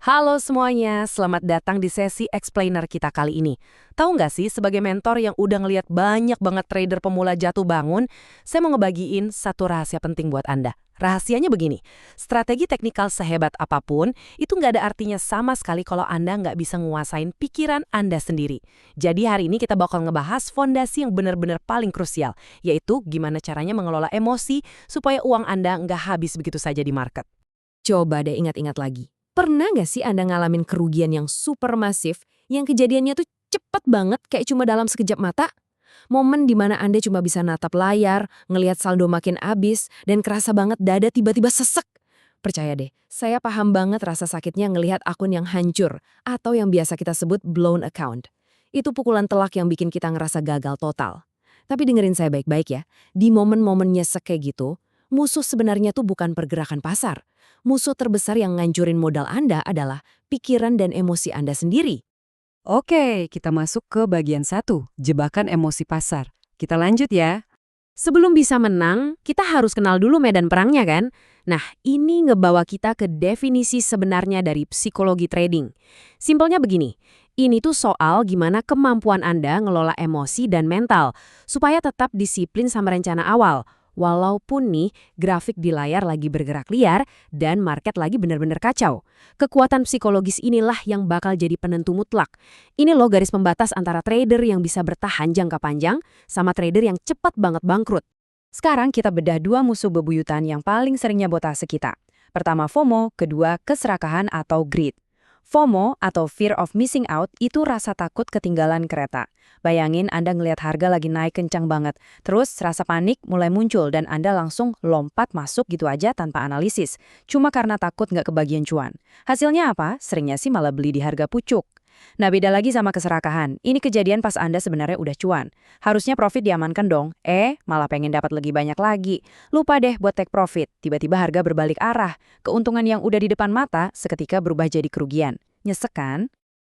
Halo semuanya, selamat datang di sesi explainer kita kali ini. Tahu nggak sih, sebagai mentor yang udah ngeliat banyak banget trader pemula jatuh bangun, saya mau ngebagiin satu rahasia penting buat Anda. Rahasianya begini, strategi teknikal sehebat apapun, itu nggak ada artinya sama sekali kalau Anda nggak bisa nguasain pikiran Anda sendiri. Jadi hari ini kita bakal ngebahas fondasi yang benar-benar paling krusial, yaitu gimana caranya mengelola emosi supaya uang Anda nggak habis begitu saja di market. Coba deh ingat-ingat lagi. Pernah nggak sih Anda ngalamin kerugian yang super masif, yang kejadiannya tuh cepet banget kayak cuma dalam sekejap mata? Momen di mana Anda cuma bisa natap layar, ngelihat saldo makin habis, dan kerasa banget dada tiba-tiba sesek. Percaya deh, saya paham banget rasa sakitnya ngelihat akun yang hancur, atau yang biasa kita sebut blown account. Itu pukulan telak yang bikin kita ngerasa gagal total. Tapi dengerin saya baik-baik ya, di momen-momen nyesek kayak gitu, musuh sebenarnya tuh bukan pergerakan pasar. Musuh terbesar yang ngancurin modal Anda adalah pikiran dan emosi Anda sendiri. Oke, kita masuk ke bagian 1, jebakan emosi pasar. Kita lanjut ya. Sebelum bisa menang, kita harus kenal dulu medan perangnya kan? Nah, ini ngebawa kita ke definisi sebenarnya dari psikologi trading. Simpelnya begini, ini tuh soal gimana kemampuan Anda ngelola emosi dan mental, supaya tetap disiplin sama rencana awal. Walaupun nih, grafik di layar lagi bergerak liar dan market lagi benar-benar kacau. Kekuatan psikologis inilah yang bakal jadi penentu mutlak. Ini loh garis pembatas antara trader yang bisa bertahan jangka panjang sama trader yang cepat banget bangkrut. Sekarang kita bedah dua musuh bebuyutan yang paling sering nyabotase kita. Pertama FOMO, kedua keserakahan atau greed. FOMO atau fear of missing out itu rasa takut ketinggalan kereta. Bayangin Anda ngelihat harga lagi naik kencang banget, terus rasa panik mulai muncul dan Anda langsung lompat masuk gitu aja tanpa analisis. Cuma karena takut nggak kebagian cuan. Hasilnya apa? Seringnya sih malah beli di harga pucuk. Nah beda lagi sama keserakahan, ini kejadian pas Anda sebenarnya udah cuan. Harusnya profit diamankan dong, malah pengen dapat lebih banyak lagi. Lupa deh buat take profit, tiba-tiba harga berbalik arah. Keuntungan yang udah di depan mata seketika berubah jadi kerugian. Nyesek kan?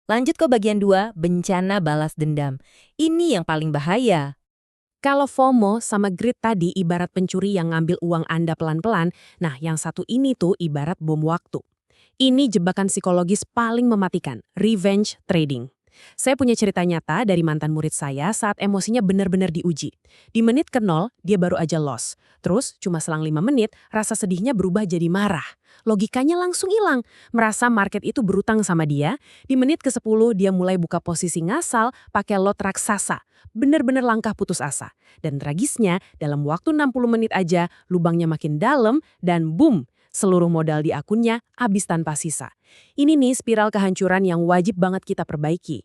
Lanjut ke bagian 2, bencana balas dendam. Ini yang paling bahaya. Kalau FOMO sama greed tadi ibarat pencuri yang ngambil uang Anda pelan-pelan, nah yang satu ini tuh ibarat bom waktu. Ini jebakan psikologis paling mematikan, revenge trading. Saya punya cerita nyata dari mantan murid saya saat emosinya benar-benar diuji. Di menit ke-0, dia baru aja loss. Terus, cuma selang 5 menit, rasa sedihnya berubah jadi marah. Logikanya langsung hilang. Merasa market itu berutang sama dia. Di menit ke-10, dia mulai buka posisi ngasal pakai lot raksasa. Benar-benar langkah putus asa. Dan tragisnya, dalam waktu 60 menit aja, lubangnya makin dalam dan boom! Seluruh modal di akunnya habis tanpa sisa. Ini nih spiral kehancuran yang wajib banget kita perbaiki.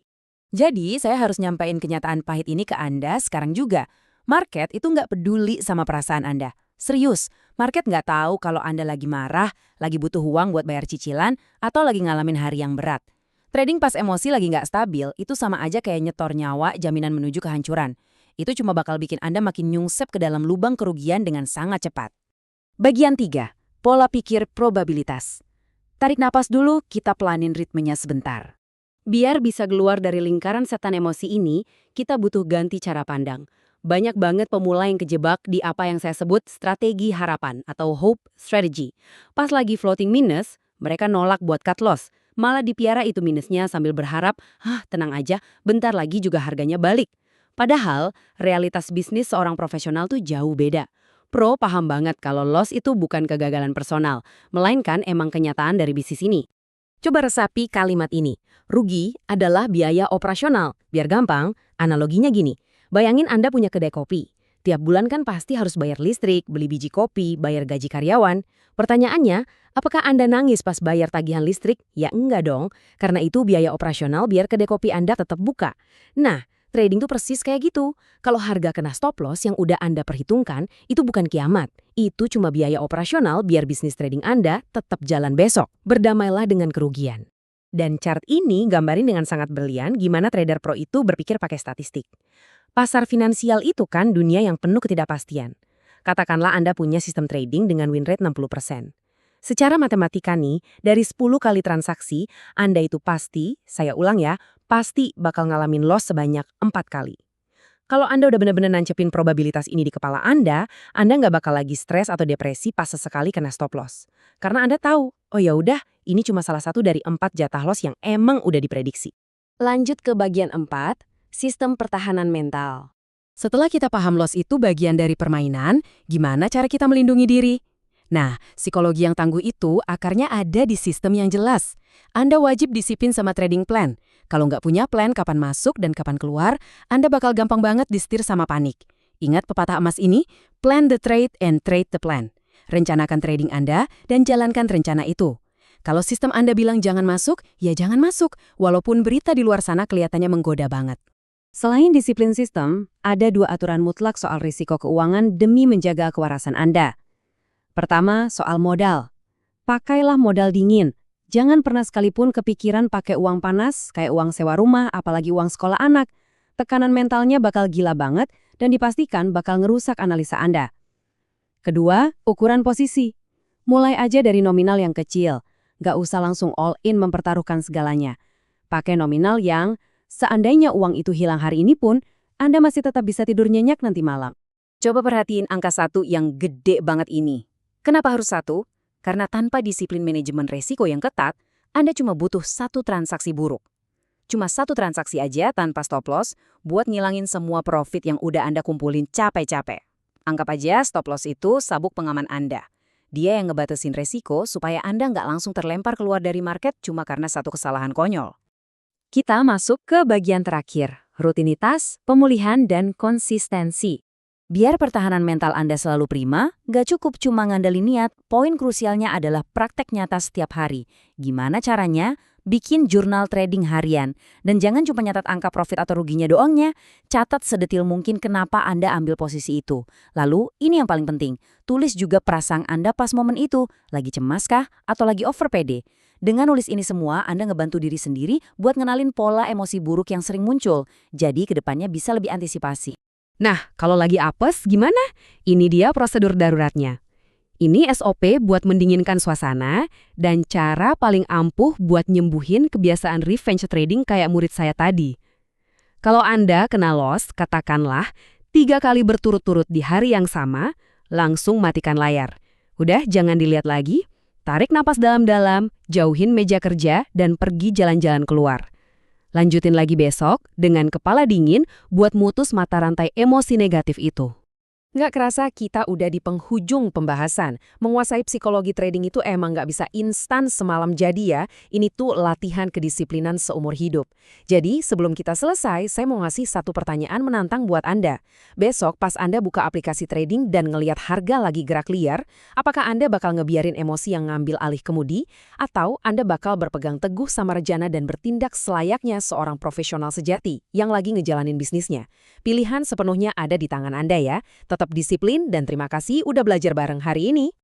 Jadi, saya harus nyampain kenyataan pahit ini ke Anda sekarang juga. Market itu nggak peduli sama perasaan Anda. Serius, market nggak tahu kalau Anda lagi marah, lagi butuh uang buat bayar cicilan, atau lagi ngalamin hari yang berat. Trading pas emosi lagi nggak stabil, itu sama aja kayak nyetor nyawa jaminan menuju kehancuran. Itu cuma bakal bikin Anda makin nyungsep ke dalam lubang kerugian dengan sangat cepat. Bagian 3, pola pikir probabilitas. Tarik napas dulu, kita pelanin ritmenya sebentar. Biar bisa keluar dari lingkaran setan emosi ini, kita butuh ganti cara pandang. Banyak banget pemula yang kejebak di apa yang saya sebut strategi harapan atau hope strategy. Pas lagi floating minus, mereka nolak buat cut loss. Malah dipiara itu minusnya sambil berharap, tenang aja, bentar lagi juga harganya balik. Padahal, realitas bisnis seorang profesional tuh jauh beda. Pro paham banget kalau loss itu bukan kegagalan personal, melainkan emang kenyataan dari bisnis ini. Coba resapi kalimat ini. Rugi adalah biaya operasional. Biar gampang, analoginya gini. Bayangin Anda punya kedai kopi. Tiap bulan kan pasti harus bayar listrik, beli biji kopi, bayar gaji karyawan. Pertanyaannya, apakah Anda nangis pas bayar tagihan listrik? Ya enggak dong, karena itu biaya operasional biar kedai kopi Anda tetap buka. Nah, trading tuh persis kayak gitu. Kalau harga kena stop loss yang udah Anda perhitungkan, itu bukan kiamat. Itu cuma biaya operasional biar bisnis trading Anda tetap jalan besok. Berdamailah dengan kerugian. Dan chart ini gambarin dengan sangat brilian gimana trader pro itu berpikir pakai statistik. Pasar finansial itu kan dunia yang penuh ketidakpastian. Katakanlah Anda punya sistem trading dengan win rate 60%. Secara matematika nih, dari 10 kali transaksi, Anda itu pasti, saya ulang ya, pasti bakal ngalamin loss sebanyak 4 kali. Kalau Anda udah benar-benar nancepin probabilitas ini di kepala Anda nggak bakal lagi stres atau depresi pas sesekali kena stop loss. Karena Anda tahu, oh ya udah, Ini cuma salah satu dari 4 jatah loss yang emang udah diprediksi. Lanjut ke bagian 4, sistem pertahanan mental. Setelah kita paham loss itu bagian dari permainan, gimana cara kita melindungi diri? Nah, psikologi yang tangguh itu akarnya ada di sistem yang jelas. Anda wajib disiplin sama trading plan. Kalau nggak punya plan kapan masuk dan kapan keluar, Anda bakal gampang banget disetir sama panik. Ingat pepatah emas ini, plan the trade and trade the plan. Rencanakan trading Anda dan jalankan rencana itu. Kalau sistem Anda bilang jangan masuk, ya jangan masuk, walaupun berita di luar sana kelihatannya menggoda banget. Selain disiplin sistem, ada 2 aturan mutlak soal risiko keuangan demi menjaga kewarasan Anda. Pertama, soal modal. Pakailah modal dingin. Jangan pernah sekalipun kepikiran pakai uang panas, kayak uang sewa rumah, apalagi uang sekolah anak. Tekanan mentalnya bakal gila banget dan dipastikan bakal ngerusak analisa Anda. Kedua, ukuran posisi. Mulai aja dari nominal yang kecil. Nggak usah langsung all in mempertaruhkan segalanya. Pakai nominal yang, seandainya uang itu hilang hari ini pun, Anda masih tetap bisa tidur nyenyak nanti malam. Coba perhatiin angka 1 yang gede banget ini. Kenapa harus 1? Karena tanpa disiplin manajemen resiko yang ketat, Anda cuma butuh 1 transaksi buruk. Cuma 1 transaksi aja tanpa stop loss buat ngilangin semua profit yang udah Anda kumpulin capek-capek. Anggap aja stop loss itu sabuk pengaman Anda. Dia yang ngebatasin resiko supaya Anda nggak langsung terlempar keluar dari market cuma karena 1 kesalahan konyol. Kita masuk ke bagian terakhir, rutinitas, pemulihan, dan konsistensi. Biar pertahanan mental Anda selalu prima, nggak cukup cuma ngandelin niat, poin krusialnya adalah praktek nyata setiap hari. Gimana caranya? Bikin jurnal trading harian. Dan jangan cuma nyatat angka profit atau ruginya doangnya, catat sedetil mungkin kenapa Anda ambil posisi itu. Lalu, ini yang paling penting, tulis juga perasaan Anda pas momen itu. Lagi cemas kah? Atau lagi over pede? Dengan nulis ini semua, Anda ngebantu diri sendiri buat ngenalin pola emosi buruk yang sering muncul. Jadi, kedepannya bisa lebih antisipasi. Nah, kalau lagi apes, gimana? Ini dia prosedur daruratnya. Ini SOP buat mendinginkan suasana dan cara paling ampuh buat nyembuhin kebiasaan revenge trading kayak murid saya tadi. Kalau Anda kena loss, katakanlah 3 kali berturut-turut di hari yang sama, langsung matikan layar. Udah, jangan dilihat lagi, tarik napas dalam-dalam, jauhin meja kerja, dan pergi jalan-jalan keluar. Lanjutin lagi besok dengan kepala dingin buat mutus mata rantai emosi negatif itu. Nggak kerasa kita udah di penghujung pembahasan. Menguasai psikologi trading itu emang nggak bisa instan semalam jadi ya. Ini tuh latihan kedisiplinan seumur hidup. Jadi sebelum kita selesai, saya mau ngasih 1 pertanyaan menantang buat Anda. Besok pas Anda buka aplikasi trading dan ngelihat harga lagi gerak liar, apakah Anda bakal ngebiarin emosi yang ngambil alih kemudi? Atau Anda bakal berpegang teguh sama rencana dan bertindak selayaknya seorang profesional sejati yang lagi ngejalanin bisnisnya? Pilihan sepenuhnya ada di tangan Anda ya. Tetap disiplin dan terima kasih udah belajar bareng hari ini.